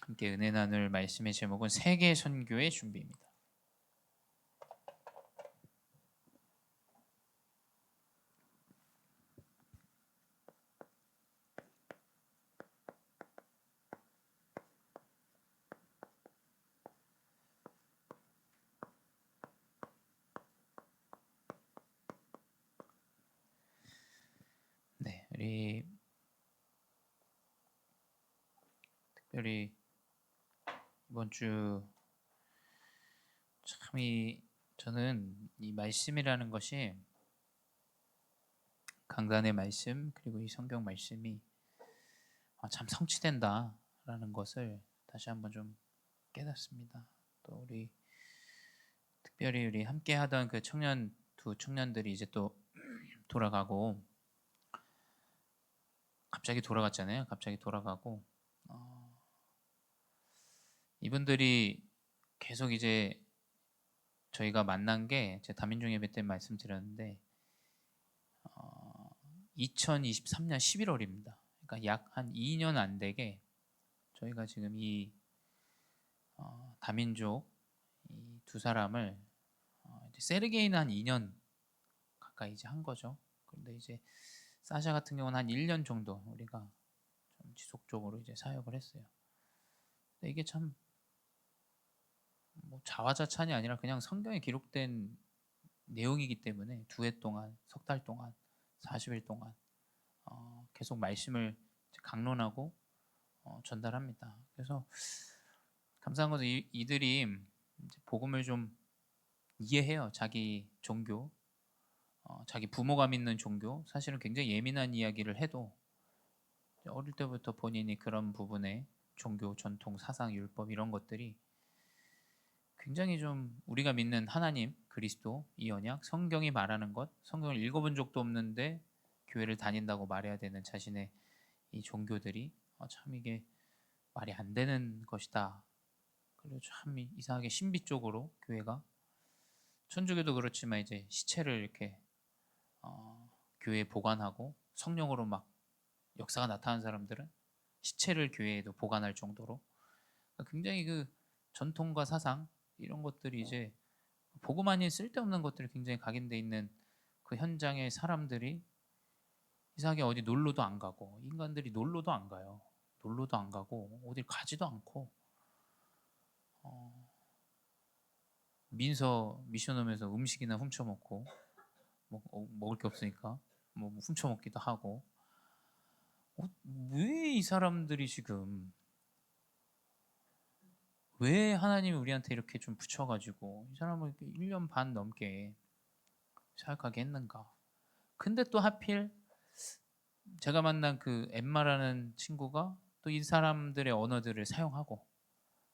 함께 은혜 나눌 말씀의 제목은 세계 선교의 준비입니다. 네, 우리 특별히 이번 주 참 저는 이 말씀이라는 것이 강단의 말씀 그리고 이 성경 말씀이 참 성취된다라는 것을 다시 한번 좀 깨닫습니다. 또 우리 특별히 우리 함께 하던 그 두 청년들이 이제 또 돌아가고 갑자기 돌아갔잖아요. 갑자기 돌아가고 어, 이분들이 계속 이제 저희가 만난 게 제 다민족 예배 때 말씀드렸는데 2023년 11월입니다. 그러니까 약 한 2년 안 되게 저희가 지금 이 다민족 이 두 사람을 이제 세르게이는 한 2년 가까이 이제 한 거죠. 그런데 이제 사샤 같은 경우는 한 1년 정도 우리가 좀 지속적으로 이제 사역을 했어요. 근데 이게 참 뭐 자화자찬이 아니라 그냥 성경에 기록된 내용이기 때문에 두 해 동안, 석 달 동안, 40일 동안 계속 말씀을 강론하고 전달합니다. 그래서 감사한 것은 이들이 이제 복음을 좀 이해해요. 자기 종교, 자기 부모가 믿는 종교, 사실은 굉장히 예민한 이야기를 해도 어릴 때부터 본인이 그런 부분에 종교, 전통, 사상, 율법 이런 것들이 굉장히 좀 우리가 믿는 하나님, 그리스도, 이 언약, 성경이 말하는 것, 성경을 읽어본 적도 없는데 교회를 다닌다고 말해야 되는 자신의 이 종교들이 참 이게 말이 안 되는 것이다. 그리고 참 이상하게 신비 쪽으로 교회가 천주교도 그렇지만 이제 시체를 이렇게 교회에 보관하고 성령으로 막 역사가 나타난 사람들은 시체를 교회에도 보관할 정도로 굉장히 그 전통과 사상 이런 것들이 이제 복음 아닌 쓸데없는 것들이 굉장히 각인돼 있는 그 현장의 사람들이 이상하게 어디 놀러도 안 가고 인간들이 놀러도 안 가요. 놀러도 안 가고 어딜 가지도 않고 민서 미션홈에서 음식이나 훔쳐 먹고 먹을 게 없으니까 뭐 훔쳐 먹기도 하고 왜 이 사람들이 지금 왜 하나님이 우리한테 이렇게 좀 붙여가지고 이 사람을 이렇게 1년 반 넘게 사역하게 했는가? 근데 또 하필 제가 만난 그 엠마라는 친구가 또 이 사람들의 언어들을 사용하고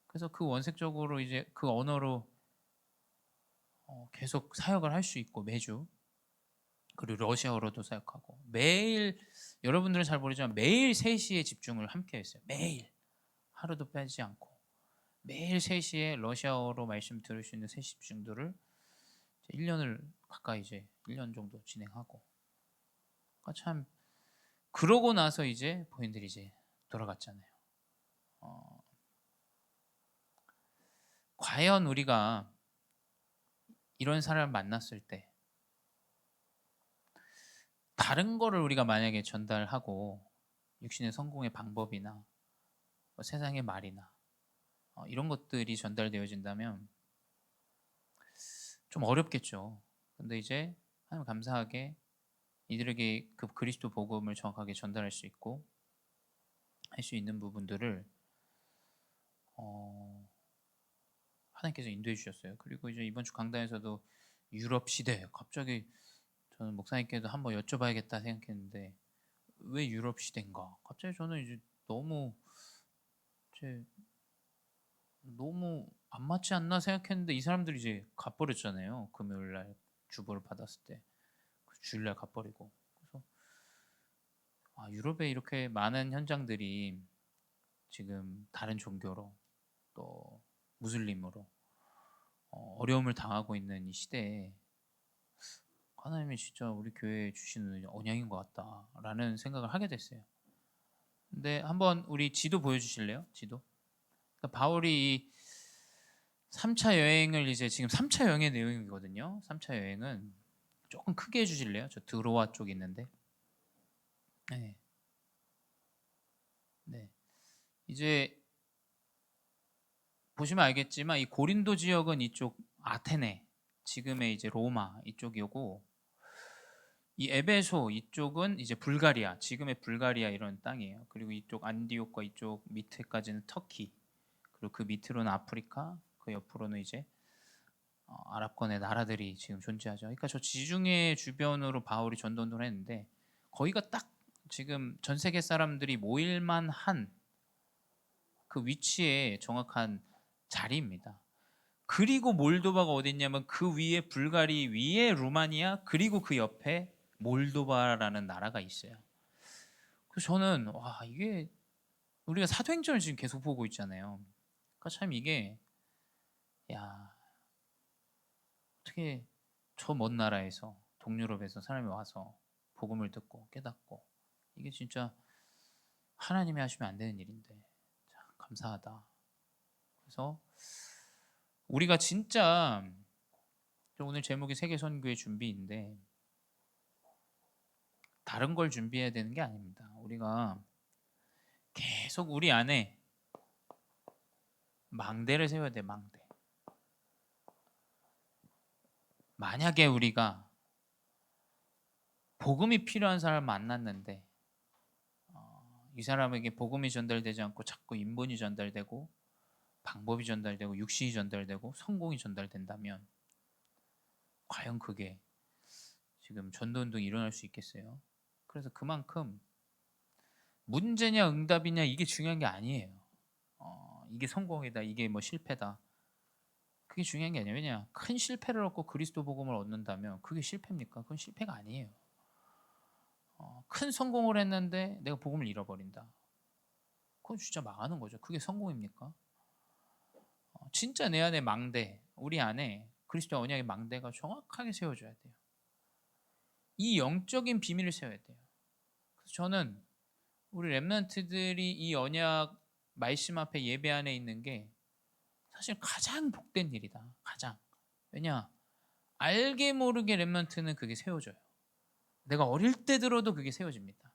그래서 그 원색적으로 이제 그 언어로 계속 사역을 할 수 있고 매주 그리고 러시아어로도 사역하고 매일 여러분들은 잘 모르지만 매일 3시에 집중을 함께 했어요. 매일 하루도 빼지 않고 매일 3시에 러시아어로 말씀 들을 수 있는 3시 집중도를 1년을 가까이 이제 1년 정도 진행하고 그러니까 참 그러고 나서 이제 본인들이 이제 돌아갔잖아요. 어, 과연 우리가 이런 사람을 만났을 때 다른 거를 우리가 만약에 전달하고 육신의 성공의 방법이나 뭐 세상의 말이나 이런 것들이 전달되어진다면 좀 어렵겠죠. 근데 이제 하나님 감사하게 이들에게 그 그리스도 복음을 정확하게 전달할 수 있고 할 수 있는 부분들을 어, 하나님께서 인도해 주셨어요. 그리고 이제 이번 주 강단에서도 유럽 시대 갑자기 저는 목사님께도 한번 여쭤봐야겠다 생각했는데 왜 유럽 시대인가? 갑자기 저는 이제 너무 제 너무 안 맞지 않나 생각했는데 이 사람들이 이제 가버렸잖아요. 금요일 날 주보를 받았을 때 그 주일날 가버리고 그래서 유럽에 이렇게 많은 현장들이 지금 다른 종교로 또 무슬림으로 어려움을 당하고 있는 이 시대에 하나님이 진짜 우리 교회에 주시는 언양인 것 같다라는 생각을 하게 됐어요. 근데 한번 우리 지도 보여주실래요? 지도. 그러니까 바울이 이 3차 여행을 이제 지금 3차 여행의 내용이거든요. 3차 여행은 조금 크게 해주실래요? 저 드로아 쪽 있는데. 네. 네. 이제 보시면 알겠지만 이 고린도 지역은 이쪽 아테네, 지금의 이제 로마 이쪽이고, 이 에베소 이쪽은 이제 불가리아, 지금의 불가리아 이런 땅이에요. 그리고 이쪽 안디옥과 이쪽 밑에까지는 터키, 그리고 그 밑으로는 아프리카, 그 옆으로는 이제 아랍권의 나라들이 지금 존재하죠. 그러니까 저 지중해 주변으로 바울이 전도운동을 했는데 거기가 딱 지금 전 세계 사람들이 모일만 한 그 위치에 정확한 자리입니다. 그리고 몰도바가 어디 있냐면 그 위에 불가리 위에 루마니아, 그리고 그 옆에 몰도바라는 나라가 있어요. 그래서 저는 와, 이게 우리가 사도행전을 지금 계속 보고 있잖아요. 그러니까 참 이게, 야, 어떻게 저 먼 나라에서 동유럽에서 사람이 와서 복음을 듣고 깨닫고, 이게 진짜 하나님이 하시면 안 되는 일인데 참 감사하다. 그래서 우리가 진짜 오늘 제목이 세계 선교의 준비인데 다른 걸 준비해야 되는 게 아닙니다. 우리가 계속 우리 안에 망대를 세워야 돼. 망대. 만약에 우리가 복음이 필요한 사람을 만났는데 이 사람에게 복음이 전달되지 않고 자꾸 인본이 전달되고 방법이 전달되고 육신이 전달되고 성공이 전달된다면 과연 그게 지금 전도운동이 일어날 수 있겠어요? 그래서 그만큼 문제냐 응답이냐 이게 중요한 게 아니에요. 이게 성공이다, 이게 뭐 실패다, 그게 중요한 게 아니에요. 왜냐, 큰 실패를 얻고 그리스도 복음을 얻는다면 그게 실패입니까? 그건 실패가 아니에요. 큰 성공을 했는데 내가 복음을 잃어버린다, 그건 진짜 망하는 거죠. 그게 성공입니까? 진짜 내 안에 망대, 우리 안에 그리스도 언약의 망대가 정확하게 세워져야 돼요. 이 영적인 비밀을 세워야 돼요. 그래서 저는 우리 렘넌트들이 이 언약 말씀 앞에 예배 안에 있는 게 사실 가장 복된 일이다. 가장. 왜냐, 알게 모르게 렘넌트는 그게 세워져요. 내가 어릴 때 들어도 그게 세워집니다.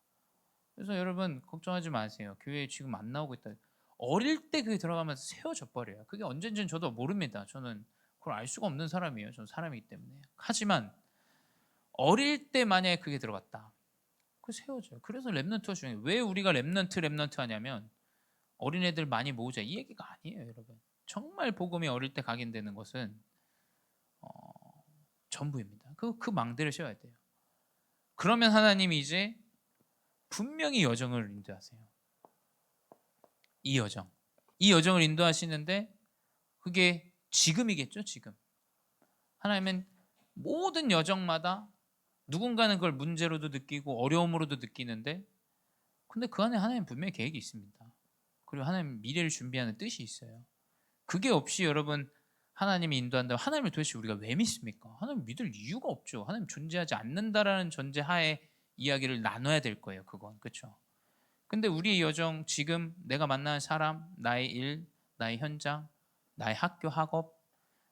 그래서 여러분 걱정하지 마세요. 교회에 지금 안 나오고 있다, 어릴 때 그게 들어가면서 세워져 버려요. 그게 언젠지는 저도 모릅니다. 저는 그걸 알 수가 없는 사람이에요. 저는 사람이기 때문에. 하지만 어릴 때 만약에 그게 들어갔다, 그 세워져요. 그래서 렘넌트가 중요해요. 왜 우리가 렘넌트 하냐면 어린애들 많이 모으자 이 얘기가 아니에요. 여러분, 정말 복음이 어릴 때 각인되는 것은 전부입니다. 그 망대를 세워야 돼요. 그러면 하나님이 이제 분명히 여정을 인도하세요. 이 여정을 인도하시는데 그게 지금이겠죠. 지금 하나님은 모든 여정마다 누군가는 그걸 문제로도 느끼고 어려움으로도 느끼는데, 근데 그 안에 하나님 분명히 계획이 있습니다. 그리고 하나님 미래를 준비하는 뜻이 있어요. 그게 없이 여러분 하나님이 인도한다면 하나님을 도대체 우리가 왜 믿습니까? 하나님 믿을 이유가 없죠. 하나님 존재하지 않는다라는 전제하에 이야기를 나눠야 될 거예요. 그건 그렇죠. 근데 우리의 여정, 지금 내가 만나는 사람, 나의 일, 나의 현장, 나의 학교, 학업,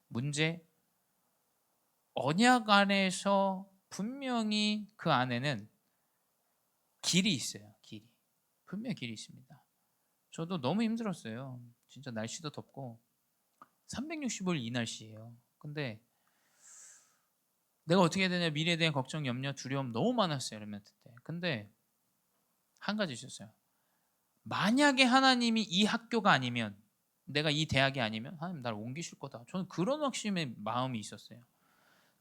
문제, 언약 안에서 분명히 그 안에는 길이 있어요. 길이. 분명히 길이 있습니다. 저도 너무 힘들었어요. 진짜 날씨도 덥고 365일 이 날씨예요. 근데 내가 어떻게 해야 되냐, 미래에 대한 걱정, 염려, 두려움 너무 많았어요. 렘넌트 때. 근데 한 가지 있었어요. 만약에 하나님이 이 학교가 아니면, 내가 이 대학이 아니면 하나님 나를 옮기실 거다, 저는 그런 확신의 마음이 있었어요.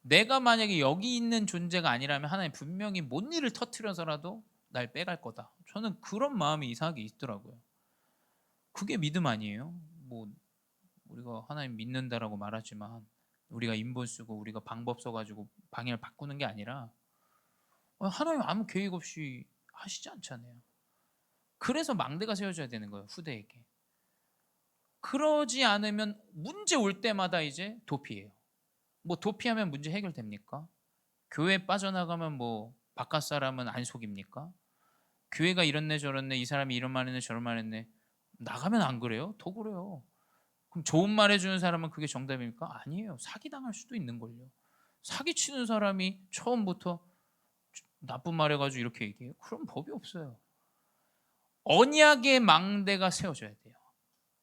내가 만약에 여기 있는 존재가 아니라면 하나님 분명히 뭔 일을 터뜨려서라도 날 빼갈 거다, 저는 그런 마음이 이상하게 있더라고요. 그게 믿음 아니에요? 뭐 우리가 하나님 믿는다라고 말하지만 우리가 인본 쓰고 우리가 방법 써가지고 방향을 바꾸는 게 아니라 하나님 아무 계획 없이 하시지 않잖아요. 그래서 망대가 세워져야 되는 거예요, 후대에게. 그러지 않으면 문제 올 때마다 이제 도피해요. 뭐 도피하면 문제 해결됩니까? 교회 빠져나가면 뭐 바깥 사람은 안 속입니까? 교회가 이렇네 저렇네, 이 사람이 이런 말 했네 저런 말 했네, 나가면 안 그래요? 더 그래요. 그럼 좋은 말 해주는 사람은 그게 정답입니까? 아니에요. 사기당할 수도 있는걸요. 사기치는 사람이 처음부터 나쁜 말 해가지고 이렇게 얘기해요? 그런 법이 없어요. 언약의 망대가 세워져야 돼요.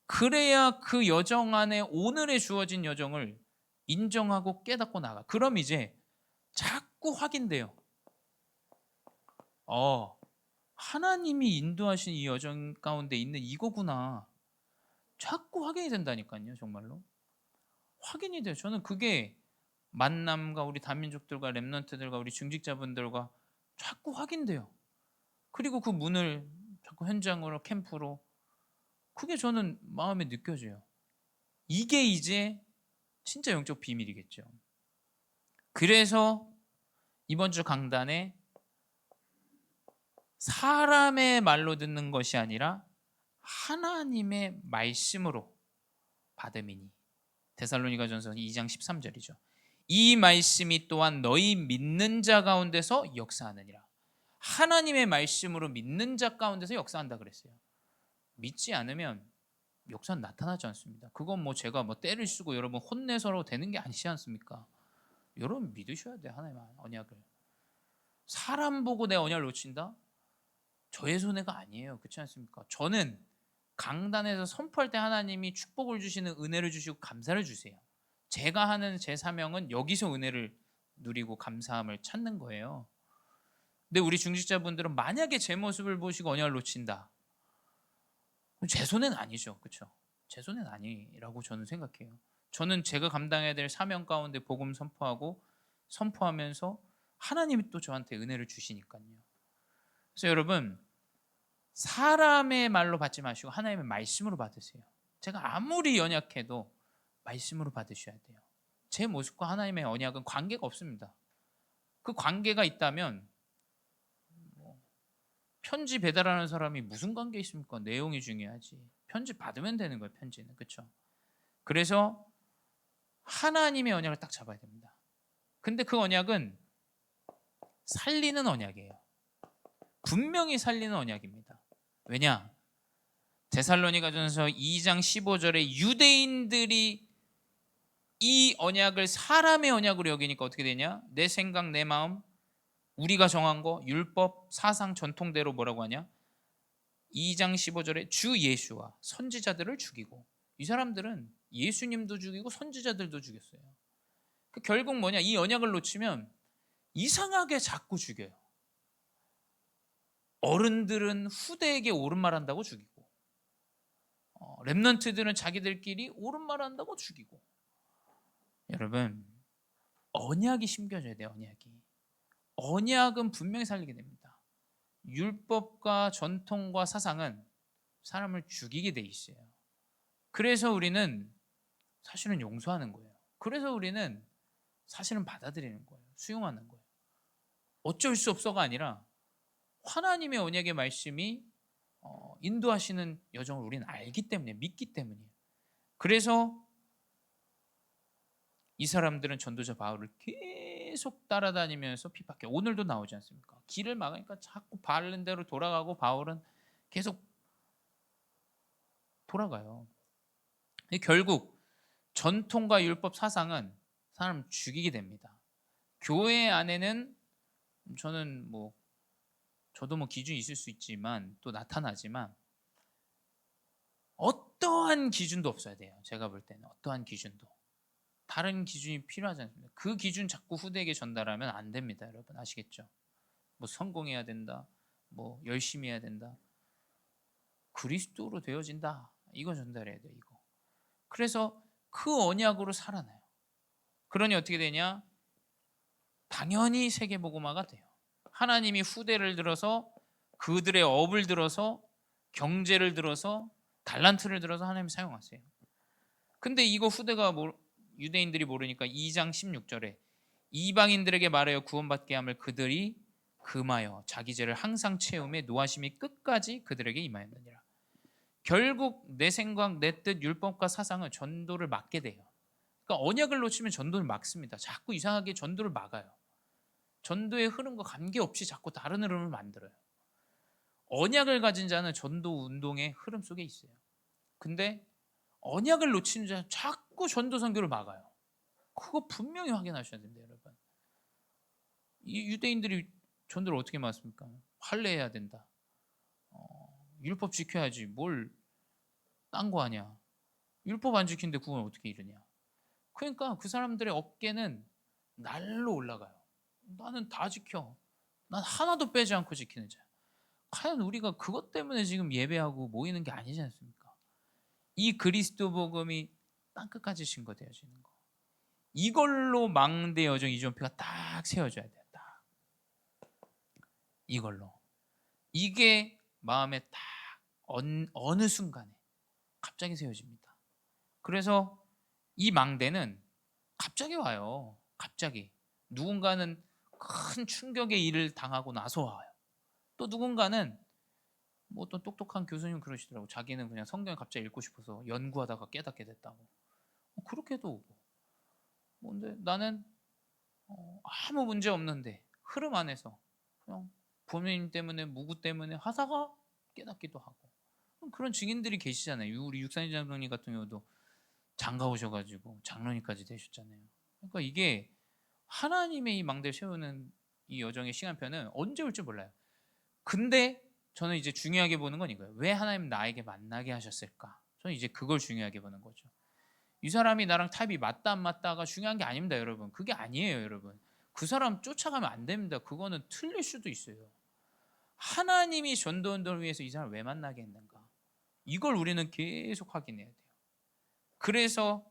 그래야 그 여정 안에 오늘에 주어진 여정을 인정하고 깨닫고 나가. 그럼 이제 자꾸 확인돼요. 하나님이 인도하신 이 여정 가운데 있는 이거구나. 자꾸 확인이 된다니까요. 정말로 확인이 돼요. 저는 그게 만남과 우리 다민족들과 렘넌트들과 우리 중직자분들과 자꾸 확인돼요. 그리고 그 문을 자꾸 현장으로 캠프로, 그게 저는 마음에 느껴져요. 이게 이제 진짜 영적 비밀이겠죠. 그래서 이번 주 강단에 사람의 말로 듣는 것이 아니라 하나님의 말씀으로 받음이니, 데살로니가전서 2장 13절이죠. 이 말씀이 또한 너희 믿는 자 가운데서 역사하느니라. 하나님의 말씀으로 믿는 자 가운데서 역사한다 그랬어요. 믿지 않으면 역사는 나타나지 않습니다. 그건 뭐 제가 뭐 때를 쓰고 여러분 혼내서로 되는 게 아니지 않습니까? 여러분 믿으셔야 돼요. 하나님의 언약을. 사람 보고 내 언약을 놓친다? 저의 손해가 아니에요. 그렇지 않습니까? 저는 강단에서 선포할 때 하나님이 축복을 주시는 은혜를 주시고 감사를 주세요. 제가 하는 제 사명은 여기서 은혜를 누리고 감사함을 찾는 거예요. 근데 우리 중직자분들은 만약에 제 모습을 보시고 언약을 놓친다, 제 손해는 아니죠. 그렇죠? 제 손해는 아니라고 저는 생각해요. 저는 제가 감당해야 될 사명 가운데 복음 선포하고 선포하면서 하나님이 또 저한테 은혜를 주시니까요. 그래서 여러분, 사람의 말로 받지 마시고 하나님의 말씀으로 받으세요. 제가 아무리 연약해도 말씀으로 받으셔야 돼요. 제 모습과 하나님의 언약은 관계가 없습니다. 그 관계가 있다면 편지 배달하는 사람이 무슨 관계 있습니까? 내용이 중요하지. 편지 받으면 되는 거예요. 편지는. 그렇죠? 그래서 하나님의 언약을 딱 잡아야 됩니다. 근데 그 언약은 살리는 언약이에요. 분명히 살리는 언약입니다. 왜냐? 데살로니가전서 2장 15절에 유대인들이 이 언약을 사람의 언약으로 여기니까 어떻게 되냐? 내 생각, 내 마음, 우리가 정한 거, 율법, 사상, 전통대로 뭐라고 하냐? 2장 15절에 주 예수와 선지자들을 죽이고, 이 사람들은 예수님도 죽이고 선지자들도 죽였어요. 결국 뭐냐? 이 언약을 놓치면 이상하게 자꾸 죽여요. 어른들은 후대에게 옳은 말 한다고 죽이고, 렘넌트들은 자기들끼리 옳은 말 한다고 죽이고. 여러분, 언약이 심겨져야 돼요. 언약은 분명히 살리게 됩니다. 율법과 전통과 사상은 사람을 죽이게 돼 있어요. 그래서 우리는 사실은 용서하는 거예요. 그래서 우리는 사실은 받아들이는 거예요. 수용하는 거예요. 어쩔 수 없어가 아니라 하나님의 언약의 말씀이 인도하시는 여정을 우리는 알기 때문에, 믿기 때문이에요. 그래서 이 사람들은 전도자 바울을 계속 따라다니면서 핍박해. 오늘도 나오지 않습니까? 길을 막으니까 자꾸 바른 대로 돌아가고 바울은 계속 돌아가요. 결국 전통과 율법 사상은 사람을 죽이게 됩니다. 교회 안에는 저는 저도 기준이 있을 수 있지만 또 나타나지만 어떠한 기준도 없어야 돼요. 제가 볼 때는 어떠한 기준도. 다른 기준이 필요하지 않습니다. 그 기준 자꾸 후대에게 전달하면 안 됩니다. 여러분 아시겠죠? 성공해야 된다, 열심히 해야 된다, 그리스도로 되어진다, 이거 전달해야 돼요. 이거. 그래서 그 언약으로 살아나요. 그러니 어떻게 되냐? 당연히 세계복음화가 돼요. 하나님이 후대를 들어서 그들의 업을 들어서 경제를 들어서 달란트를 들어서 하나님이 사용하세요. 근데 이거 후대가 유대인들이 모르니까 2장 16절에 이방인들에게 말하여 구원받게 함을 그들이 금하여 자기 죄를 항상 채움에 노하심이 끝까지 그들에게 임하였느니라. 결국 내 생각, 내 뜻, 율법과 사상은 전도를 막게 돼요. 그러니까 언약을 놓치면 전도를 막습니다. 자꾸 이상하게 전도를 막아요. 전도의 흐름과 관계없이 자꾸 다른 흐름을 만들어요. 언약을 가진 자는 전도 운동의 흐름 속에 있어요. 근데 언약을 놓치는 자 자꾸 전도 선교를 막아요. 그거 분명히 확인하셔야 됩니다, 여러분. 이 유대인들이 전도를 어떻게 막습니까? 할례해야 된다. 율법 지켜야지. 뭘 딴 거 아니야. 율법 안 지키는데 구원 어떻게 이루냐. 그러니까 그 사람들의 어깨는 날로 올라가요. 나는 다 지켜. 난 하나도 빼지 않고 지키는 자야. 과연 우리가 그것 때문에 지금 예배하고 모이는 게 아니지 않습니까? 이 그리스도 복음이 땅끝까지 증거되어지는 거. 이걸로 망대 여정 이전표가 딱 세워져야 돼요. 딱. 이걸로. 이게 마음에 딱 어느 순간에 갑자기 세워집니다. 그래서 이 망대는 갑자기 와요. 갑자기. 누군가는 큰 충격의 일을 당하고 나서 와요. 또 누군가는 뭐 어떤 똑똑한 교수님 그러시더라고. 자기는 그냥 성경을 갑자기 읽고 싶어서 연구하다가 깨닫게 됐다고. 그렇게도 오고. 근데 나는 아무 문제 없는데 흐름 안에서 그냥 부모님 때문에 무구 때문에 하다가 깨닫기도 하고 그런 증인들이 계시잖아요. 우리 육산이 장로님 같은 경우도 장가 오셔가지고 장로님까지 되셨잖아요. 그러니까 이게 하나님의 이 망대를 세우는 이 여정의 시간표는 언제 올지 몰라요. 근데 저는 이제 중요하게 보는 건 이거예요. 왜 하나님 나에게 만나게 하셨을까? 저는 이제 그걸 중요하게 보는 거죠. 이 사람이 나랑 타입이 맞다 안 맞다가 중요한 게 아닙니다, 여러분. 그게 아니에요, 여러분. 그 사람 쫓아가면 안 됩니다. 그거는 틀릴 수도 있어요. 하나님이 전도운동을 위해서 이 사람을 왜 만나게 했는가? 이걸 우리는 계속 확인해야 돼요. 그래서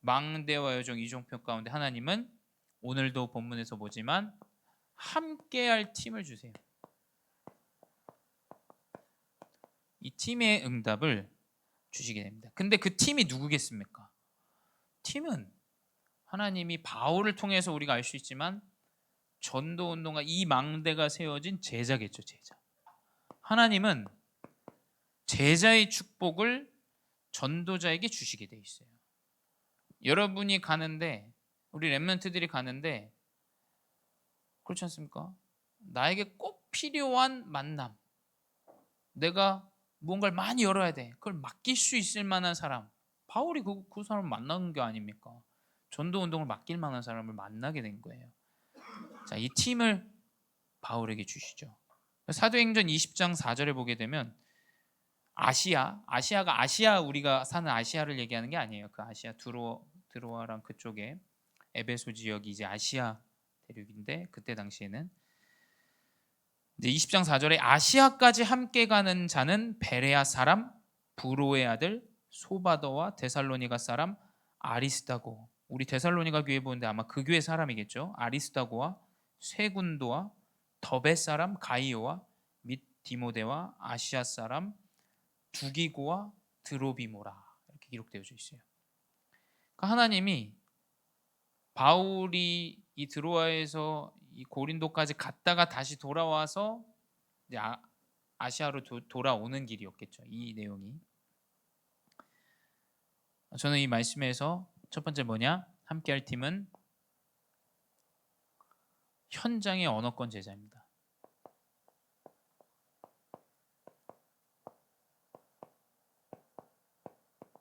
망대와 여정 이종표 가운데 하나님은 오늘도 본문에서 보지만 함께할 팀을 주세요. 이 팀의 응답을 주시게 됩니다. 근데 그 팀이 누구겠습니까? 팀은 하나님이 바울을 통해서 우리가 알 수 있지만 전도운동과 이 망대가 세워진 제자겠죠. 제자. 하나님은 제자의 축복을 전도자에게 주시게 돼 있어요. 여러분이 가는데 우리 렘넌트들이 가는데 그렇지 않습니까? 나에게 꼭 필요한 만남, 내가 무언가를 많이 열어야 돼. 그걸 맡길 수 있을 만한 사람, 바울이 그 사람을 만난 게 아닙니까? 전도운동을 맡길 만한 사람을 만나게 된 거예요. 자, 이 팀을 바울에게 주시죠. 사도행전 20장 4절에 보게 되면 아시아가 아시아, 우리가 사는 아시아를 얘기하는 게 아니에요. 그 아시아 드로아랑 그쪽에 에베소 지역이 이제 아시아 대륙인데 그때 당시에는 이제 20장 4절에 아시아까지 함께 가는 자는 베레아 사람 브로의 아들 소바더와 데살로니가 사람 아리스다고. 우리 데살로니가 교회 보는데 아마 그 교회 사람이겠죠. 아리스다고와 쇠군도와 더베 사람 가이오와 및 디모데와 아시아 사람 두기고와 드로비모라 이렇게 기록되어져 있어요. 그러니까 하나님이 바울이 이 드로아에서 이 고린도까지 갔다가 다시 돌아와서 이제 아시아로 돌아오는 길이었겠죠. 이 내용이. 저는 이 말씀에서 첫 번째 뭐냐? 함께할 팀은 현장의 언어권 제자입니다.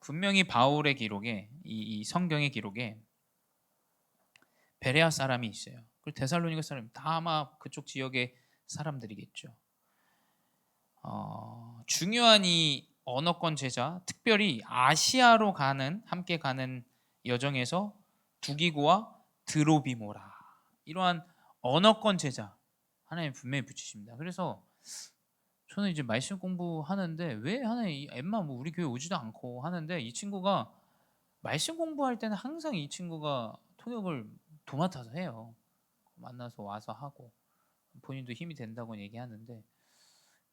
분명히 바울의 기록에 이 성경의 기록에 베레아 사람이 있어요. 그리고 데살로니가 사람이 다 아마 그쪽 지역의 사람들이겠죠. 중요한 이 언어권 제자, 특별히 아시아로 함께 가는 여정에서 두기고와 드로비모라 이러한 언어권 제자 하나님 분명히 붙이십니다. 그래서 저는 이제 말씀 공부하는데 왜 하나님 엠마 뭐 우리 교회 오지도 않고 하는데 이 친구가 말씀 공부할 때는 항상 이 친구가 통역을 도맡아서 해요. 만나서 와서 하고 본인도 힘이 된다고 얘기하는데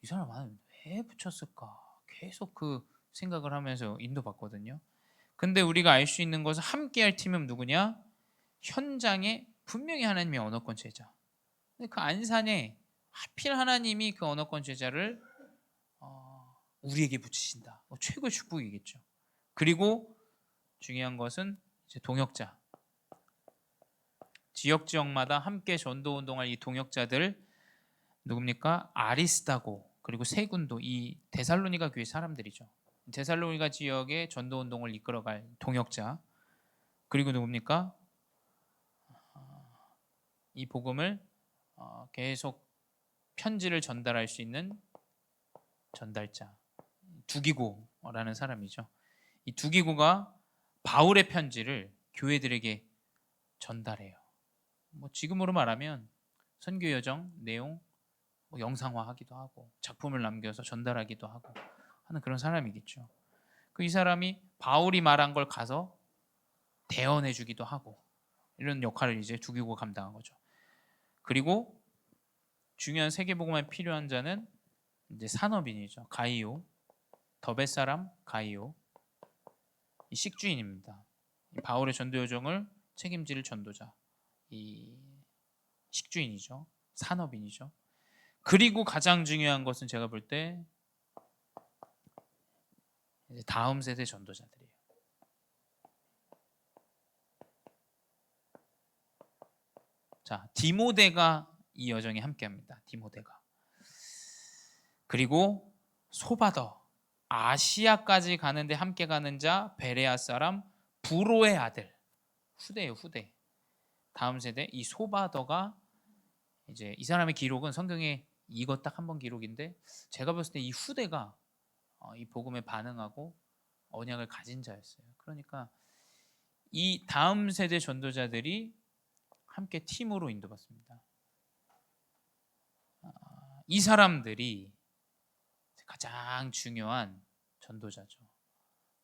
이 사람 하나님 왜 붙였을까? 계속 그 생각을 하면서 인도받거든요. 근데 우리가 알 수 있는 것은 함께할 팀은 누구냐? 현장에 분명히 하나님의 언어권 제자. 근데 그 안산에 하필 하나님이 그 언어권 제자를 우리에게 붙이신다. 최고의 축복이겠죠. 그리고 중요한 것은 이제 동역자. 지역마다 함께 전도 운동할 이 동역자들 누굽니까? 아리스다고 그리고 세군도 이 데살로니가 교회 사람들이죠. 데살로니가 지역의 전도 운동을 이끌어갈 동역자, 그리고 누굽니까? 이 복음을 계속 편지를 전달할 수 있는 전달자, 두기고라는 사람이죠. 이 두기고가 바울의 편지를 교회들에게 전달해요. 뭐 지금으로 말하면 선교 여정 내용 영상화하기도 하고 작품을 남겨서 전달하기도 하고 하는 그런 사람이겠죠. 이 사람이 바울이 말한 걸 가서 대언해 주기도 하고 이런 역할을 이제 두기고가 감당한 거죠. 그리고 중요한 세계복음에 필요한 자는 이제 산업인이죠. 가이오, 더벳 사람 가이오, 이 식주인입니다. 바울의 전도 여정을 책임질 전도자, 이 식주인이죠. 산업인이죠. 그리고 가장 중요한 것은 제가 볼 때 다음 세대 전도자들이에요. 자, 디모데가 이 여정에 함께합니다. 디모데가. 그리고 소바더, 아시아까지 가는데 함께 가는 자 베레아 사람 부로의 아들, 후대예요, 후대. 다음 세대 이 소바더가 이제 이 사람의 기록은 성경에 이거 딱 한 번 기록인데 제가 봤을 때 이 후대가 이 복음에 반응하고 언약을 가진 자였어요. 그러니까 이 다음 세대 전도자들이 함께 팀으로 인도받습니다. 이 사람들이 가장 중요한 전도자죠.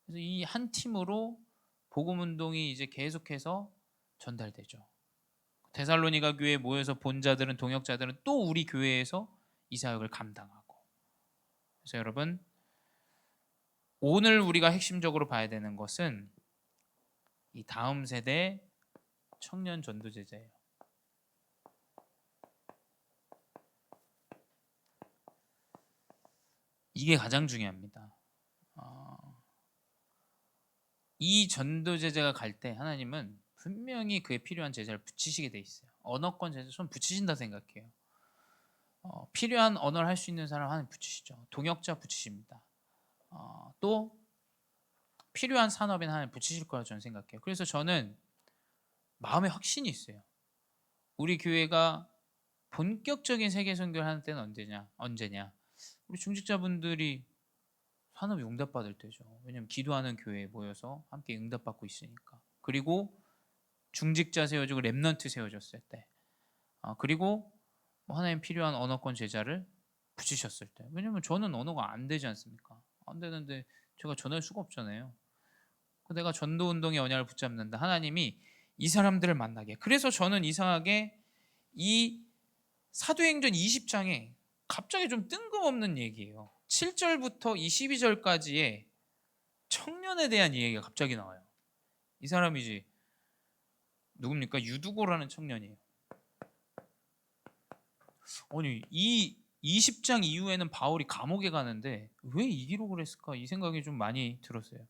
그래서 이 한 팀으로 복음 운동이 이제 계속해서 전달되죠. 데살로니가 교회에 모여서 본 자들은 동역자들은 또 우리 교회에서 이 사역을 감당하고. 그래서 여러분 오늘 우리가 핵심적으로 봐야 되는 것은 이 다음 세대 청년 전도 제자예요. 이게 가장 중요합니다. 이 전도 제자가 갈 때 하나님은 분명히 그에 필요한 제자를 붙이시게 돼 있어요. 언어권 제자 좀 붙이신다 생각해요. 필요한 언어를 할 수 있는 사람 하나님 붙이시죠. 동역자 붙이십니다. 또 필요한 산업인 하나님 붙이실 거라 저는 생각해요. 그래서 저는 마음에 확신이 있어요. 우리 교회가 본격적인 세계 선교를 하는 때는 언제냐? 우리 중직자분들이 산업이 응답받을 때죠. 왜냐하면 기도하는 교회에 모여서 함께 응답받고 있으니까. 그리고 중직자 세워지고 렘넌트 세워졌을 때, 그리고 하나님 필요한 언어권 제자를 붙이셨을 때. 왜냐하면 저는 언어가 안 되지 않습니까? 안 되는데 제가 전할 수가 없잖아요. 내가 전도 운동의 언약을 붙잡는다. 하나님이 이 사람들을 만나게. 그래서 저는 이상하게 이 사도행전 20장에 갑자기 좀 뜬금없는 얘기예요. 7절부터 22절까지의 청년에 대한 얘기가 갑자기 나와요. 이 사람이지 누굽니까? 유두고라는 청년이에요. 아니 이 20장 이후에는 바울이 감옥에 가는데 왜 이 기록을 했을까? 이 생각이 좀 많이 들었어요.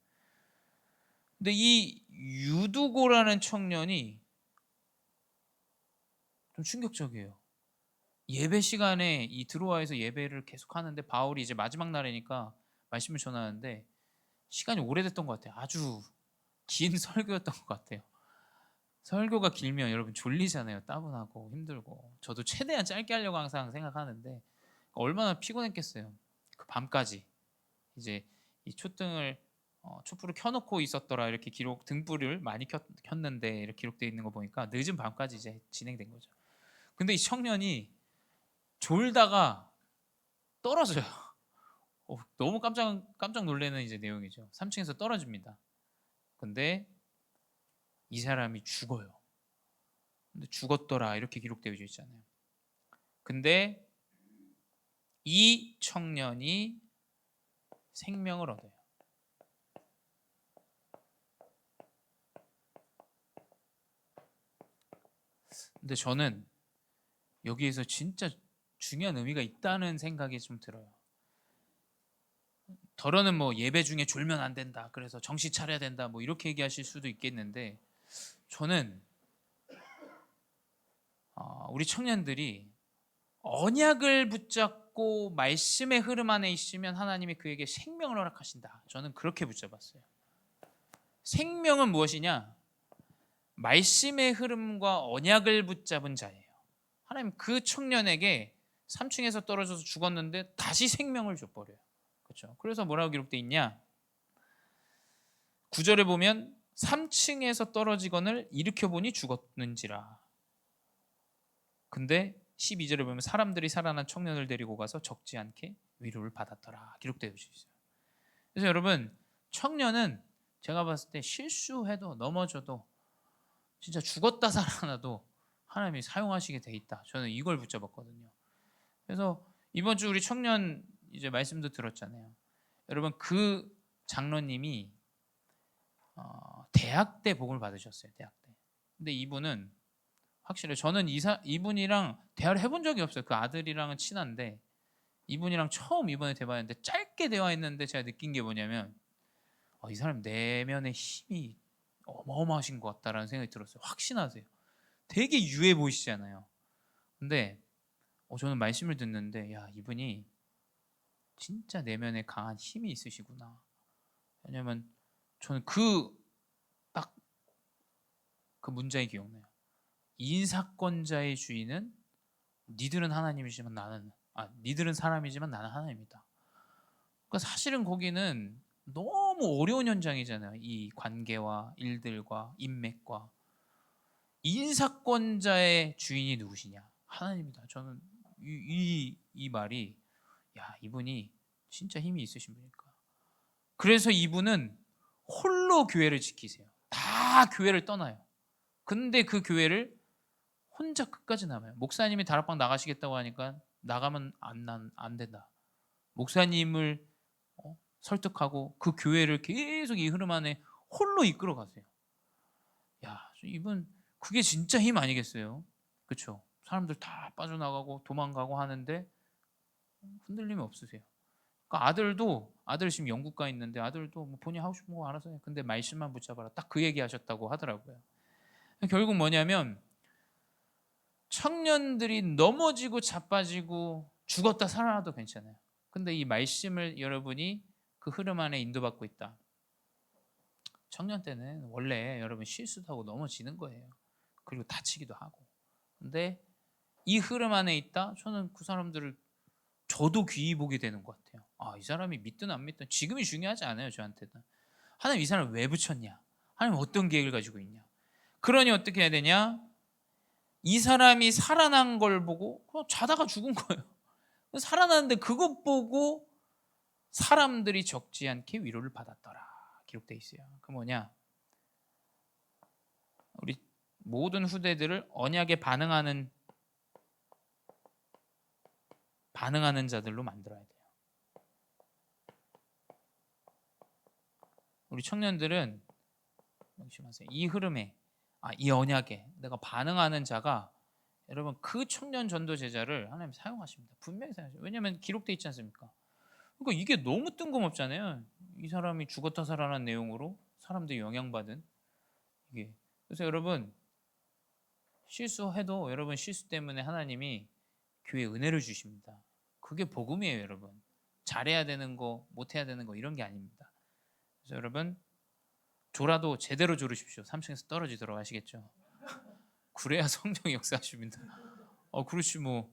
근데 이 유두고라는 청년이 좀 충격적이에요. 예배 시간에 이 드로아에서 예배를 계속 하는데 바울이 이제 마지막 날이니까 말씀을 전하는데 시간이 오래됐던 것 같아요. 아주 긴 설교였던 것 같아요. 설교가 길면 여러분 졸리잖아요. 따분하고 힘들고. 저도 최대한 짧게 하려고 항상 생각하는데 얼마나 피곤했겠어요. 그 밤까지 이제 이 촛불을 켜놓고 있었더라 이렇게 기록 등불을 많이 켰는데 이렇게 기록되어 있는 거 보니까 늦은 밤까지 이제 진행된 거죠. 근데 이 청년이 졸다가 떨어져요. 너무 깜짝 놀라는 이제 내용이죠. 3층에서 떨어집니다. 근데 이 사람이 죽어요. 근데 죽었더라 이렇게 기록되어 있잖아요. 근데 이 청년이 생명을 얻어요. 근데 저는 여기에서 진짜 중요한 의미가 있다는 생각이 좀 들어요. 더러는 뭐 예배 중에 졸면 안 된다. 그래서 정신 차려야 된다. 뭐 이렇게 얘기하실 수도 있겠는데 저는 우리 청년들이 언약을 붙잡고 붙잡고 말씀의 흐름 안에 있으면 하나님이 그에게 생명을 허락하신다. 저는 그렇게 붙잡았어요. 생명은 무엇이냐? 말씀의 흐름과 언약을 붙잡은 자예요. 하나님 그 청년에게 3층에서 떨어져서 죽었는데 다시 생명을 줘버려요. 그렇죠? 그래서 뭐라고 기록되어 있냐? 9절에 보면 3층에서 떨어지거늘 일으켜보니 죽었는지라. 근데 12절에 보면 사람들이 살아난 청년을 데리고 가서 적지 않게 위로를 받았더라. 기록되어 있어요. 그래서 여러분, 청년은 제가 봤을 때 실수해도 넘어져도 진짜 죽었다 살아나도 하나님이 사용하시게 돼 있다. 저는 이걸 붙잡았거든요. 그래서 이번 주 우리 청년 이제 말씀도 들었잖아요. 여러분, 그 장로님이 대학 때 복을 받으셨어요. 대학 때. 근데 이분은 확실히 저는 이분이랑 대화를 해본 적이 없어요. 그 아들이랑은 친한데 이분이랑 처음 이번에 대화했는데 짧게 대화했는데 제가 느낀 게 뭐냐면 이 사람 내면의 힘이 어마어마하신 것 같다라는 생각이 들었어요. 확신하세요. 되게 유해 보이시잖아요. 근데 저는 말씀을 듣는데 야, 이분이 진짜 내면에 강한 힘이 있으시구나. 왜냐면 저는 딱 그 문장이 기억나요. 인사권자의 주인은 니들은 하나님이지만 니들은 사람이지만 나는 하나님이다. 그러니까 사실은 거기는 너무 어려운 현장이잖아요. 이 관계와 일들과 인맥과 인사권자의 주인이 누구시냐? 하나님이다. 저는 이 말이 야, 이분이 진짜 힘이 있으신 분이니까. 그래서 이분은 홀로 교회를 지키세요. 다 교회를 떠나요. 근데 그 교회를 혼자 끝까지 남아요. 목사님이 다락방 나가시겠다고 하니까 나가면 안 된다. 목사님을 설득하고 그 교회를 계속 이 흐름 안에 홀로 이끌어 가세요. 야, 이분 그게 진짜 힘 아니겠어요? 그렇죠? 사람들 다 빠져나가고 도망가고 하는데 흔들림이 없으세요. 그러니까 아들 지금 영국 가 있는데 아들도 뭐 본인 하고 싶은 거 알아서 해. 근데 말씀만 붙잡아라. 딱 그 얘기 하셨다고 하더라고요. 결국 뭐냐면 청년들이 넘어지고 자빠지고 죽었다 살아나도 괜찮아요. 근데 이 말씀을 여러분이 그 흐름 안에 인도받고 있다. 청년 때는 원래 여러분 실수도 하고 넘어지는 거예요. 그리고 다치기도 하고. 근데 이 흐름 안에 있다. 저는 그 사람들을 저도 귀히 보게 되는 것 같아요. 이 사람이 믿든 안 믿든 지금이 중요하지 않아요. 저한테는. 하나님 이 사람을 왜 붙였냐? 하나님 어떤 계획을 가지고 있냐? 그러니 어떻게 해야 되냐? 이 사람이 살아난 걸 보고 그냥 자다가 죽은 거예요. 살아났는데 그것 보고 사람들이 적지 않게 위로를 받았더라. 기록돼 있어요. 그 뭐냐? 우리 모든 후대들을 언약에 반응하는 자들로 만들어야 돼요. 우리 청년들은 이 흐름에 이 언약에 내가 반응하는 자가 여러분 그 청년 전도 제자를 하나님 사용하십니다. 분명히 사용하십니다. 왜냐하면 기록돼 있지 않습니까? 그러니까 이게 너무 뜬금없잖아요. 이 사람이 죽었다 살아난 내용으로 사람들이 영향받은 이게. 그래서 여러분 실수해도 여러분 실수 때문에 하나님이 교회에 은혜를 주십니다. 그게 복음이에요, 여러분. 잘해야 되는 거, 못해야 되는 거 이런 게 아닙니다. 그래서 여러분 졸아도 제대로 졸으십시오. 3층에서 떨어지도록 하시겠죠. 그래야 성령이 역사하십니다. 그렇지 뭐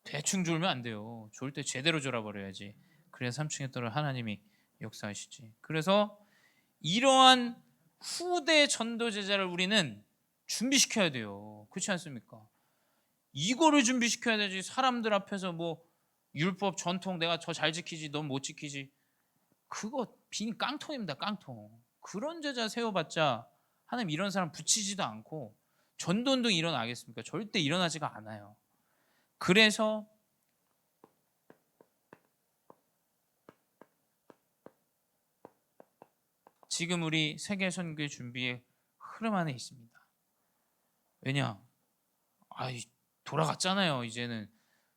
대충 졸면 안 돼요. 졸 때 제대로 졸아버려야지. 그래야 3층에 떨어 하나님이 역사하시지. 그래서 이러한 후대 전도 제자를 우리는 준비시켜야 돼요. 그렇지 않습니까? 이거를 준비시켜야 되지. 사람들 앞에서 뭐 율법 전통 내가 저 잘 지키지 넌 못 지키지. 그거 빈 깡통입니다. 깡통. 그런 제자 세워봤자 하나님 이런 사람 붙이지도 않고 전도운동 일어나겠습니까? 절대 일어나지가 않아요. 그래서 지금 우리 세계 선교의 준비의 흐름 안에 있습니다. 왜냐? 돌아갔잖아요. 이제는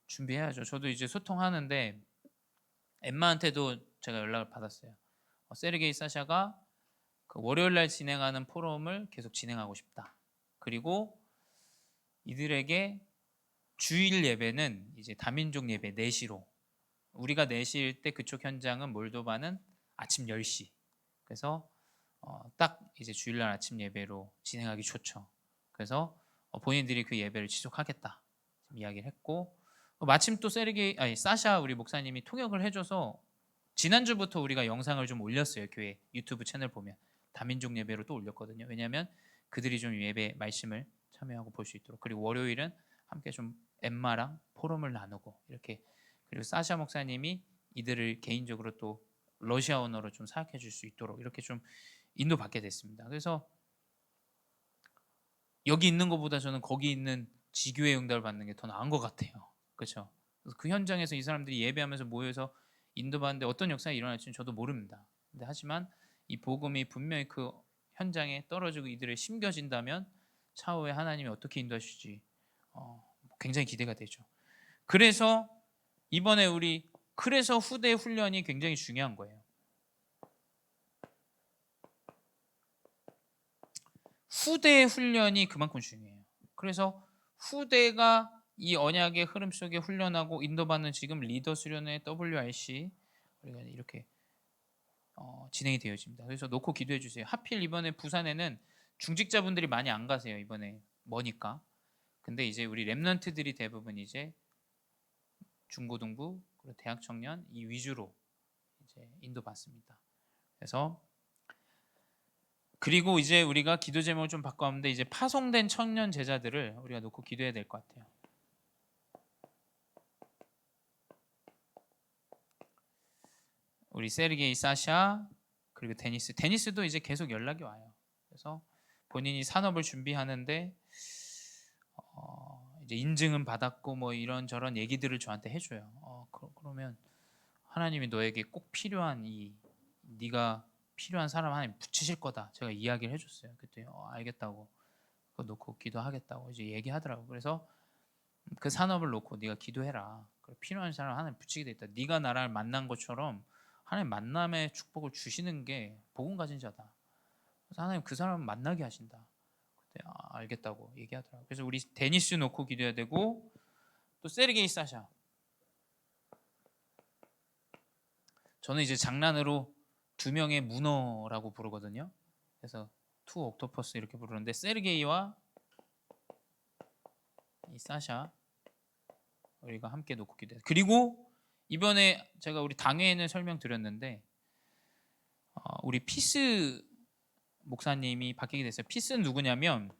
준비해야죠. 저도 이제 소통하는데 엠마한테도 제가 연락을 받았어요. 세르게이 사샤가 그 월요일 날 진행하는 포럼을 계속 진행하고 싶다. 그리고 이들에게 주일 예배는 이제 다민족 예배 4시로, 우리가 4시일 때 그쪽 현장은 몰도바는 아침 10시. 그래서 딱 이제 주일날 아침 예배로 진행하기 좋죠. 그래서 본인들이 그 예배를 지속하겠다 이야기를 했고, 마침 또 사샤 우리 목사님이 통역을 해줘서 지난주부터 우리가 영상을 좀 올렸어요. 교회 유튜브 채널 보면 다민족 예배로 또 올렸거든요. 왜냐하면 그들이 좀 예배 말씀을 참여하고 볼 수 있도록. 그리고 월요일은 함께 좀 엠마랑 포럼을 나누고 이렇게. 그리고 사샤 목사님이 이들을 개인적으로 또 러시아 언어로 좀 사역해 줄 수 있도록 이렇게 좀 인도받게 됐습니다. 그래서 여기 있는 것보다 저는 거기 있는 지교의 응답을 받는 게 더 나은 것 같아요. 그렇죠? 그 현장에서 이 사람들이 예배하면서 모여서 인도받는데 어떤 역사가 일어날지는 저도 모릅니다. 근데 하지만 이 복음이 분명히 그 현장에 떨어지고 이들을 심겨진다면 차후에 하나님이 어떻게 인도하실지 굉장히 기대가 되죠. 그래서 이번에 그래서 후대 훈련이 굉장히 중요한 거예요. 후대 훈련이 그만큼 중요해요. 그래서 후대가 이 언약의 흐름 속에 훈련하고 인도받는 지금 리더 수련회 WRC 우리가 이렇게 진행이 되어집니다. 그래서 놓고 기도해 주세요. 하필 이번에 부산에는 중직자분들이 많이 안 가세요. 이번에 머니까. 근데 이제 우리 랩런트들이 대부분 이제 중고등부 그리고 대학 청년 이 위주로 이제 인도받습니다. 그리고 이제 우리가 기도 제목을 좀 바꿨는데 이제 파송된 청년 제자들을 우리가 놓고 기도해야 될 것 같아요. 우리 세르게이, 사샤 그리고 데니스도 이제 계속 연락이 와요. 그래서 본인이 산업을 준비하는데 이제 인증은 받았고 뭐 이런저런 얘기들을 저한테 해줘요. 그러면 하나님이 너에게 꼭 필요한 네가 필요한 사람 하나님 붙이실 거다. 제가 이야기를 해줬어요. 그때 알겠다고 그거 놓고 기도하겠다고 이제 얘기하더라고. 그래서 그 산업을 놓고 네가 기도해라. 필요한 사람 하나님 붙이게 돼 있다. 네가 나를 만난 것처럼 하나님 만남의 축복을 주시는 게 복음 가진 자다. 그래서 하나님 그 사람을 만나게 하신다. 그때 알겠다고 얘기하더라고. 그래서 우리 데니스 놓고 기도해야 되고 또 세르게이 사샤. 저는 이제 장난으로 2명의 문어라고 부르거든요. 그래서 투 옥토퍼스 이렇게 부르는데 세르게이와 이 사샤 우리가 함께 놓고 기도해요. 그리고 이번에 제가 우리 당회에는 설명드렸는데 우리 피스 목사님이 바뀌게 됐어요. 피스는 누구냐면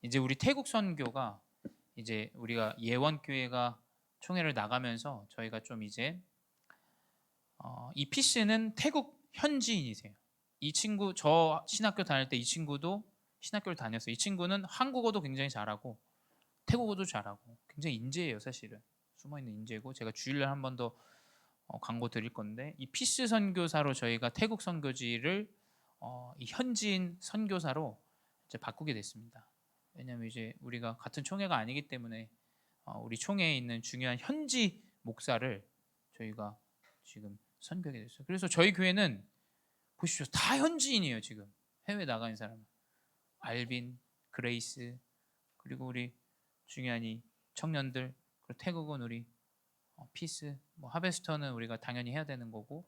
이제 우리 태국 선교가 이제 우리가 예원교회가 총회를 나가면서 저희가 좀 이제 이 피스는 태국 현지인이세요. 이 친구 저 신학교 다닐 때 이 친구도 신학교를 다녔어요. 이 친구는 한국어도 굉장히 잘하고 태국어도 잘하고 굉장히 인재예요. 사실은 숨어있는 인재고 제가 주일날 한 번 더 광고 드릴 건데 이 피스 선교사로 저희가 태국 선교지를 이 현지인 선교사로 이제 바꾸게 됐습니다. 왜냐하면 이제 우리가 같은 총회가 아니기 때문에 우리 총회에 있는 중요한 현지 목사를 저희가 지금 선교하게 됐어요. 그래서 저희 교회는 보십시오. 다 현지인이에요. 지금 해외 나가 있는 사람 알빈, 그레이스 그리고 우리 중요한 이 청년들 그리고 태국은 우리 피스, 뭐 하베스터는 우리가 당연히 해야 되는 거고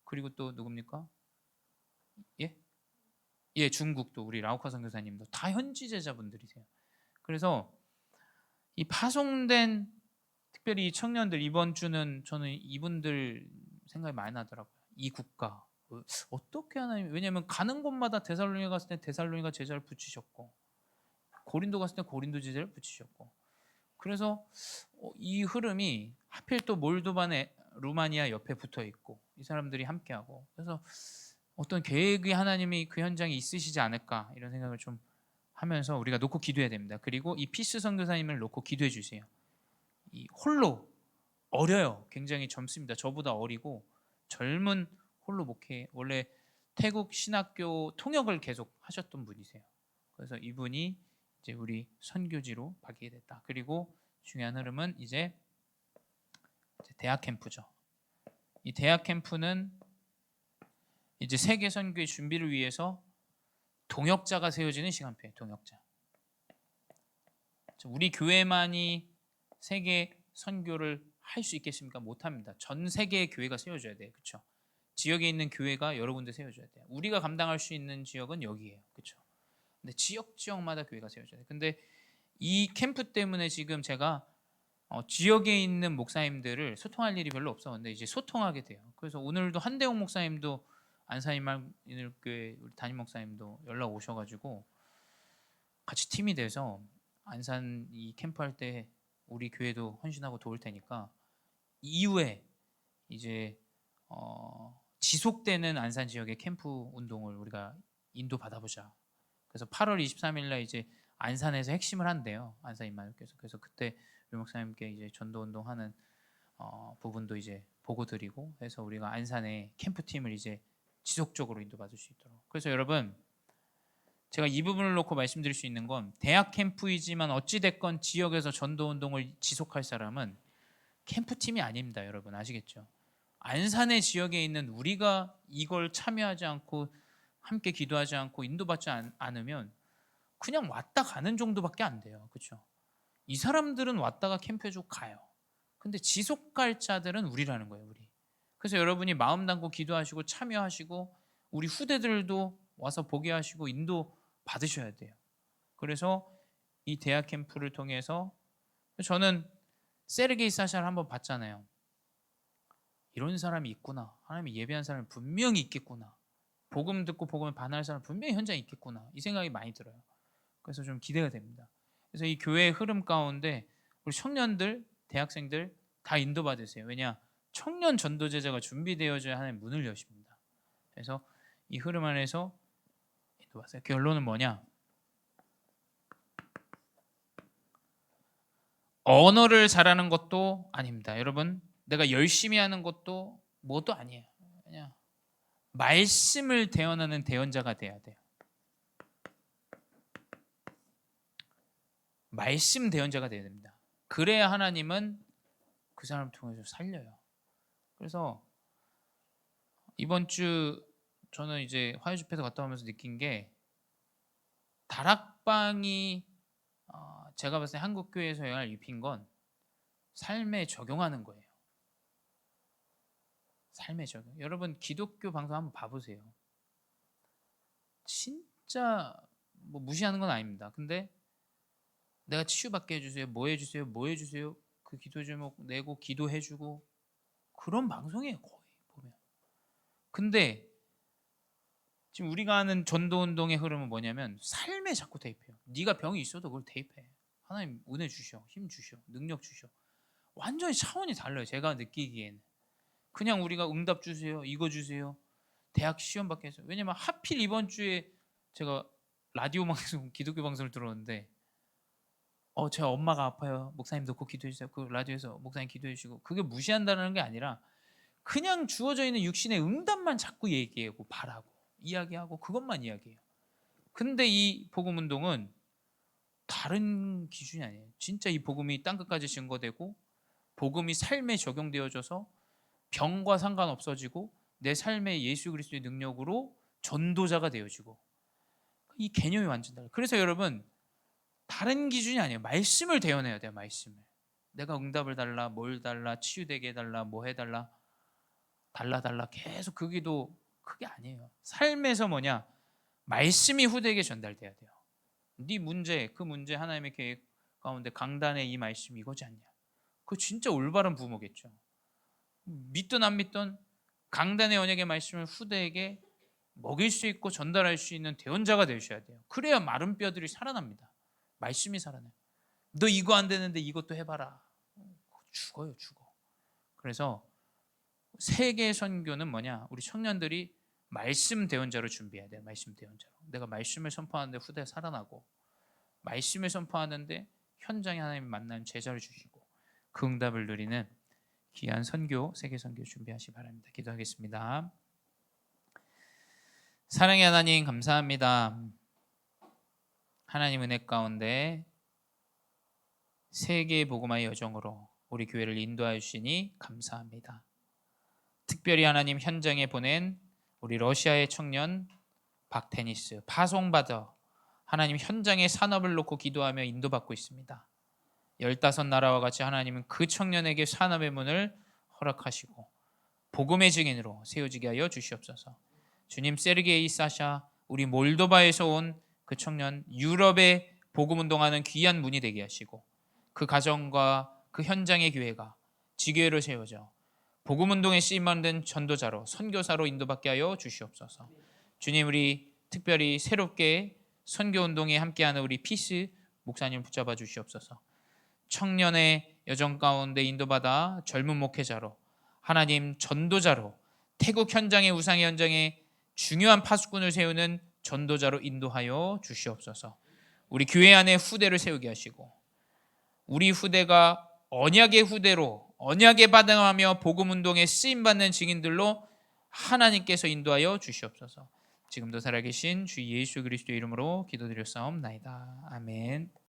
그리고 또 누굽니까? 예, 중국도 우리 라오카 선교사님도 다 현지 제자분들이세요. 그래서 이 파송된 특별히 이 청년들 이번 주는 저는 이분들 생각이 많이 나더라고요. 이 국가 어떻게 하나님 왜냐하면 가는 곳마다 데살로니가 갔을 때 데살로니가 제자를 붙이셨고 고린도 갔을 때 고린도 제자를 붙이셨고 그래서 이 흐름이 하필 또 몰도바네 루마니아 옆에 붙어 있고 이 사람들이 함께하고 그래서 어떤 계획이 하나님이 그 현장에 있으시지 않을까 이런 생각을 좀 하면서 우리가 놓고 기도해야 됩니다. 그리고 이 피스 선교사님을 놓고 기도해 주세요. 이 홀로 어려요. 굉장히 젊습니다. 저보다 어리고 젊은 홀로 목회 원래 태국 신학교 통역을 계속 하셨던 분이세요. 그래서 이분이 이제 우리 선교지로 바뀌게 됐다. 그리고 중요한 흐름은 이제 대학 캠프죠. 이 대학 캠프는 이제 세계 선교의 준비를 위해서 동역자가 세워지는 시간표예요. 동역자. 우리 교회만이 세계 선교를 할 수 있겠습니까? 못합니다. 전 세계의 교회가 세워져야 돼요. 그렇죠? 지역에 있는 교회가 여러 군데 세워져야 돼요. 우리가 감당할 수 있는 지역은 여기예요. 그렇죠? 근데 지역마다 교회가 세워져야 돼요. 근데 이 캠프 때문에 지금 제가 지역에 있는 목사님들을 소통할 일이 별로 없었는데 이제 소통하게 돼요. 그래서 오늘도 한대웅 목사님도 안산이만인을교회 우리 담임 목사님도 연락 오셔가지고 같이 팀이 돼서 안산 이 캠프 할 때 우리 교회도 헌신하고 도울 테니까 이후에 이제 지속되는 안산 지역의 캠프 운동을 우리가 인도 받아보자. 그래서 8월 23일 날 이제 안산에서 핵심을 한대요. 안산 임마누엘교회에서. 그래서 그때 유 목사님께 이제 전도 운동하는 부분도 이제 보고 드리고 해서 우리가 안산에 캠프 팀을 이제 지속적으로 인도받을 수 있도록. 그래서 여러분 제가 이 부분을 놓고 말씀드릴 수 있는 건 대학 캠프이지만 어찌 됐건 지역에서 전도 운동을 지속할 사람은 캠프 팀이 아닙니다. 여러분 아시겠죠? 안산의 지역에 있는 우리가 이걸 참여하지 않고 함께 기도하지 않고 인도받지 않으면 그냥 왔다 가는 정도밖에 안 돼요. 그렇죠? 이 사람들은 왔다가 캠프해주고 가요. 근데 지속 갈 자들은 우리라는 거예요. 우리. 그래서 여러분이 마음 담고 기도하시고 참여하시고 우리 후대들도 와서 보게 하시고 인도 받으셔야 돼요. 그래서 이 대학 캠프를 통해서 저는 세르게이 사샤를 한번 봤잖아요. 이런 사람이 있구나. 하나님이 예배한 사람이 분명히 있겠구나. 복음 듣고 복음에 반할 사람 분명히 현장에 있겠구나. 이 생각이 많이 들어요. 그래서 좀 기대가 됩니다. 그래서 이 교회의 흐름 가운데 우리 청년들, 대학생들 다 인도받으세요. 왜냐? 청년 전도제자가 준비되어져야 하나님 문을 여십니다. 그래서 이 흐름 안에서 인도받으세요. 결론은 뭐냐? 언어를 잘하는 것도 아닙니다. 여러분, 내가 열심히 하는 것도 뭐도 아니에요. 그냥 말씀을 대언하는 대언자가 돼야 돼요. 말씀 대언자가 돼야 됩니다. 그래야 하나님은 그 사람을 통해서 살려요. 그래서 이번 주 저는 이제 화요 집회도 갔다 오면서 느낀 게 다락방이 제가 봤을 때 한국 교회에서 영향을 입힌 건 삶에 적용하는 거예요. 삶에 적용. 여러분 기독교 방송 한번 봐보세요. 진짜 뭐 무시하는 건 아닙니다. 근데 내가 치유받게 해주세요. 뭐 해주세요. 뭐 해주세요. 그 기도 제목 내고 기도해주고 그런 방송이에요. 거의 보면. 근데 지금 우리가 하는 전도운동의 흐름은 뭐냐면 삶에 자꾸 대입해요. 네가 병이 있어도 그걸 대입해. 하나님 은혜 주셔. 힘 주셔. 능력 주셔. 완전히 차원이 달라요. 제가 느끼기에는. 그냥 우리가 응답 주세요. 이거 주세요. 대학 시험 받게 해서. 왜냐면 하필 이번 주에 제가 라디오 방송, 기독교 방송을 들었는데 제 엄마가 아파요. 목사님 놓고 기도해 주세요. 그 라디오에서 목사님 기도해 주시고 그게 무시한다는 게 아니라 그냥 주어져 있는 육신의 응답만 자꾸 얘기하고 바라고 이야기하고 그것만 이야기해요. 근데 이 복음 운동은 다른 기준이 아니에요. 진짜 이 복음이 땅끝까지 증거되고 복음이 삶에 적용되어져서 병과 상관없어지고 내 삶에 예수 그리스도의 능력으로 전도자가 되어지고 이 개념이 완전 달라요. 그래서 여러분 다른 기준이 아니에요. 말씀을 대언해야 돼요. 말씀을. 내가 응답을 달라, 뭘 달라, 치유되게 해달라, 뭐 해달라, 달라 계속 그 기도 그게 아니에요. 삶에서 뭐냐? 말씀이 후대에게 전달돼야 돼요. 네 문제, 그 문제 하나님의 계획 가운데 강단에 이 말씀 이거지 않냐? 그거 진짜 올바른 부모겠죠. 믿든 안 믿든 강단의 언약의 말씀을 후대에게 먹일 수 있고 전달할 수 있는 대언자가 되셔야 돼요. 그래야 마른 뼈들이 살아납니다. 말씀이 살아나요. 너 이거 안 되는데 이것도 해봐라. 죽어요, 죽어. 그래서 세계 선교는 뭐냐? 우리 청년들이 말씀 대언자로 준비해야 돼요. 말씀 대언자로. 내가 말씀을 선포하는데 후대 살아나고 말씀을 선포하는데 현장에 하나님 만난 제자를 주시고 그 응답을 누리는 귀한 선교, 세계 선교 준비하시 바랍니다. 기도하겠습니다. 사랑의 하나님 감사합니다. 하나님 은혜 가운데 세계 복음화의 여정으로 우리 교회를 인도하여 주시니 감사합니다. 특별히 하나님 현장에 보낸 우리 러시아의 청년 박테니스 파송받아 하나님 현장의 산업을 놓고 기도하며 인도받고 있습니다. 15나라와 같이 하나님은 그 청년에게 산업의 문을 허락하시고 복음의 증인으로 세워지게 하여 주시옵소서. 주님, 세르게이 사샤, 우리 몰도바에서 온 그 청년, 유럽에 복음 운동하는 귀한 문이 되게 하시고 그 가정과 그 현장의 교회가 지교회로 세워져 복음 운동에 쓰임 받는 전도자로 선교사로 인도받게 하여 주시옵소서. 주님, 우리 특별히 새롭게 선교 운동에 함께하는 우리 피스 목사님 붙잡아 주시옵소서. 청년의 여정 가운데 인도받아 젊은 목회자로 하나님 전도자로 태국 현장의 우상의 현장에 중요한 파수꾼을 세우는 전도자로 인도하여 주시옵소서. 우리 교회 안에 후대를 세우게 하시고 우리 후대가 언약의 후대로 언약에 반응하며 복음 운동에 쓰임 받는 증인들로 하나님께서 인도하여 주시옵소서. 지금도 살아계신 주 예수 그리스도의 이름으로 기도드렸사옵나이다. 아멘.